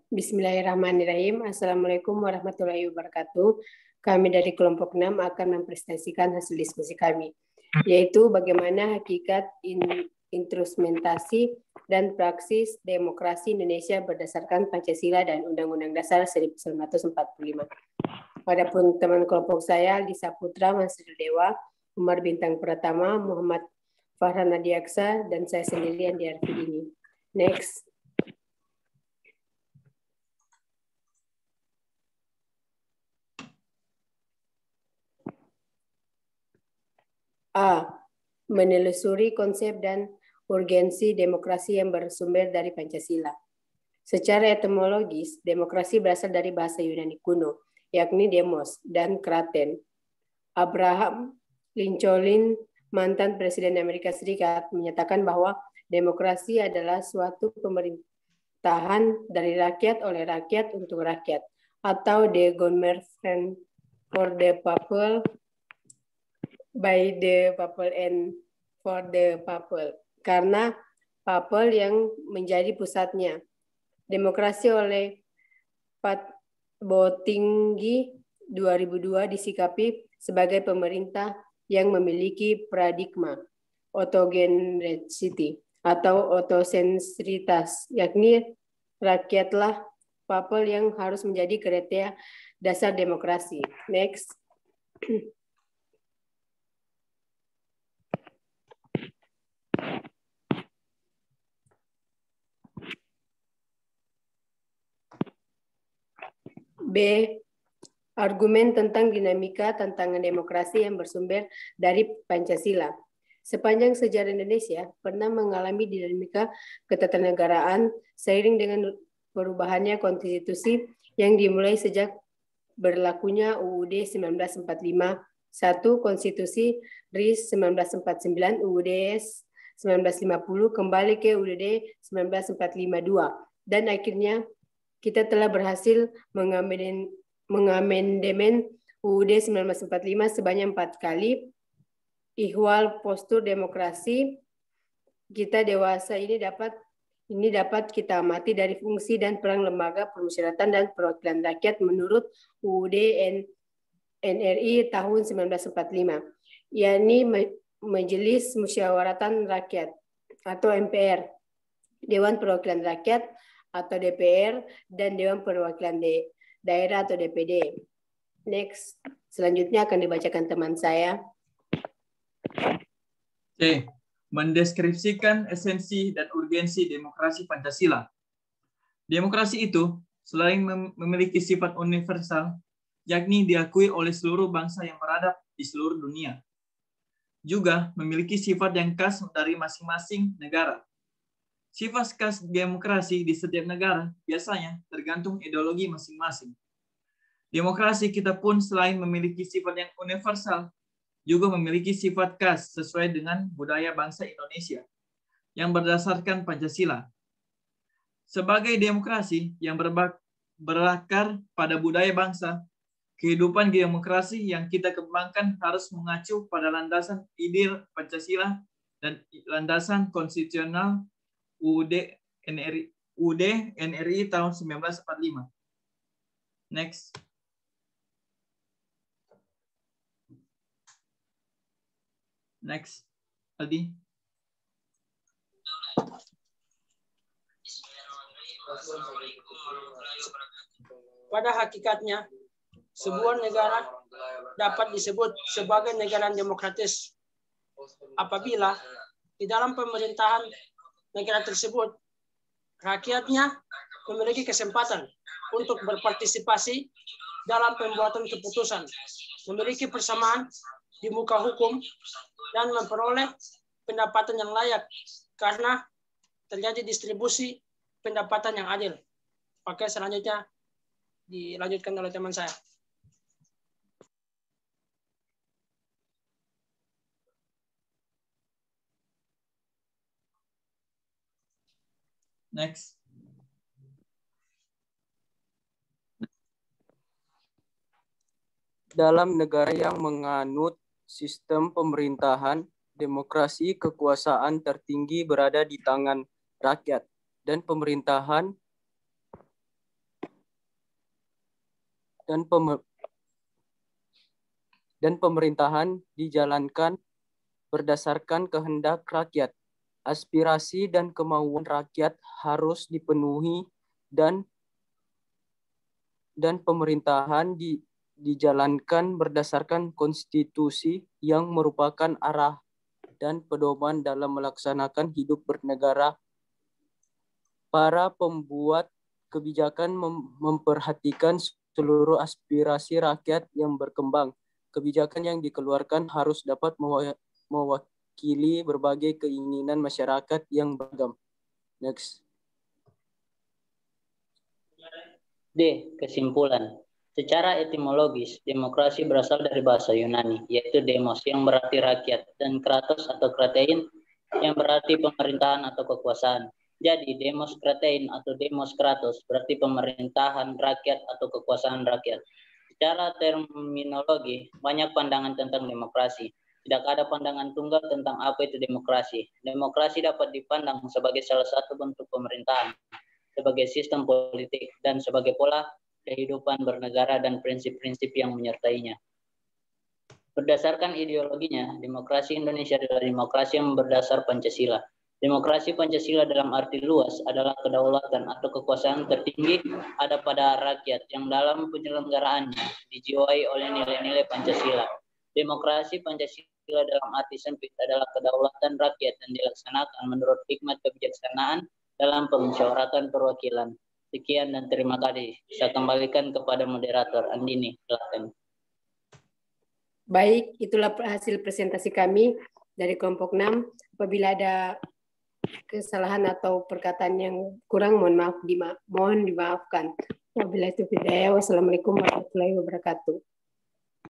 Bismillahirrahmanirrahim. Assalamualaikum warahmatullahi wabarakatuh. Kami dari kelompok 6 akan mempresentasikan hasil diskusi kami, yaitu bagaimana hakikat instrumentasi dan praksis demokrasi Indonesia berdasarkan Pancasila dan Undang-Undang Dasar 1945. Adapun teman kelompok saya, Lisa Putra, Masri Dewa, Umar Bintang Pratama, Muhammad Farhan Adiaksa, dan saya sendiri Andi Arfidini. Next. A. Menelusuri konsep dan urgensi demokrasi yang bersumber dari Pancasila. Secara etimologis, demokrasi berasal dari bahasa Yunani kuno, yakni demos dan kraten. Abraham Lincoln, mantan Presiden Amerika Serikat, menyatakan bahwa demokrasi adalah suatu pemerintahan dari rakyat oleh rakyat untuk rakyat, atau the government for the people, by the people and for the people, karena people yang menjadi pusatnya. Demokrasi oleh Pat Botinggi 2002 disikapi sebagai pemerintah yang memiliki paradigma autogenericity atau autosentritas, yakni rakyatlah people yang harus menjadi kriteria dasar demokrasi. Next. B. Argumen tentang dinamika tantangan demokrasi yang bersumber dari Pancasila. Sepanjang sejarah Indonesia pernah mengalami dinamika ketatanegaraan seiring dengan perubahannya konstitusi yang dimulai sejak berlakunya UUD 1945, 1 Konstitusi RIS 1949, UUD 1950, kembali ke UUD 1945-2, dan akhirnya kita telah berhasil mengamandemen UUD 1945 sebanyak 4 kali. Ihwal postur demokrasi kita dewasa ini dapat kita amati dari fungsi dan peran lembaga permusyawaratan dan perwakilan rakyat menurut UUD NRI tahun 1945, yakni Majelis Musyawaratan Rakyat atau MPR, Dewan Perwakilan Rakyat atau DPR, dan Dewan Perwakilan Daerah atau DPD. Next, selanjutnya akan dibacakan teman saya. C. Mendeskripsikan esensi dan urgensi demokrasi Pancasila. Demokrasi itu selain memiliki sifat universal, yakni diakui oleh seluruh bangsa yang beradab di seluruh dunia, juga memiliki sifat yang khas dari masing-masing negara. Sifat khas demokrasi di setiap negara biasanya tergantung ideologi masing-masing. Demokrasi kita pun selain memiliki sifat yang universal, juga memiliki sifat khas sesuai dengan budaya bangsa Indonesia yang berdasarkan Pancasila. Sebagai demokrasi yang berakar pada budaya bangsa, kehidupan demokrasi yang kita kembangkan harus mengacu pada landasan ide Pancasila dan landasan konstitusional UUD NRI tahun 1945. Next. Next, Aldi. Pada hakikatnya, sebuah negara dapat disebut sebagai negara demokratis apabila di dalam pemerintahan negara tersebut rakyatnya memiliki kesempatan untuk berpartisipasi dalam pembuatan keputusan, memiliki persamaan di muka hukum, dan memperoleh pendapatan yang layak karena terjadi distribusi pendapatan yang adil. Oke, selanjutnya dilanjutkan oleh teman saya. Next. Dalam negara yang menganut sistem pemerintahan demokrasi, kekuasaan tertinggi berada di tangan rakyat dan pemerintahan dan pemerintahan dijalankan berdasarkan kehendak rakyat. Aspirasi dan kemauan rakyat harus dipenuhi dan pemerintahan dijalankan berdasarkan konstitusi yang merupakan arah dan pedoman dalam melaksanakan hidup bernegara. Para pembuat kebijakan memperhatikan seluruh aspirasi rakyat yang berkembang. Kebijakan yang dikeluarkan harus dapat mewakili berbagai keinginan masyarakat yang beragam. Next. D. Kesimpulan. Secara etimologis, demokrasi berasal dari bahasa Yunani, yaitu demos yang berarti rakyat, dan kratos atau kratein yang berarti pemerintahan atau kekuasaan. Jadi, demos kratein atau demos kratos berarti pemerintahan rakyat atau kekuasaan rakyat. Secara terminologi, banyak pandangan tentang demokrasi. Tidak ada pandangan tunggal tentang apa itu demokrasi. Demokrasi dapat dipandang sebagai salah satu bentuk pemerintahan, sebagai sistem politik, dan sebagai pola kehidupan bernegara dan prinsip-prinsip yang menyertainya. Berdasarkan ideologinya, demokrasi Indonesia adalah demokrasi yang berdasar Pancasila. Demokrasi Pancasila dalam arti luas adalah kedaulatan atau kekuasaan tertinggi ada pada rakyat yang dalam penyelenggaraannya dijiwai oleh nilai-nilai Pancasila. Demokrasi Pancasila dalam arti sempit adalah kedaulatan rakyat dan dilaksanakan menurut hikmat kebijaksanaan dalam pemusyawaratan perwakilan. Sekian dan terima kasih. Saya kembalikan kepada moderator Andini. Silakan. Baik, itulah hasil presentasi kami dari kelompok 6. Apabila ada kesalahan atau perkataan yang kurang, mohon dimaafkan. Wabillahi taufiq. Wassalamualaikum warahmatullahi wabarakatuh.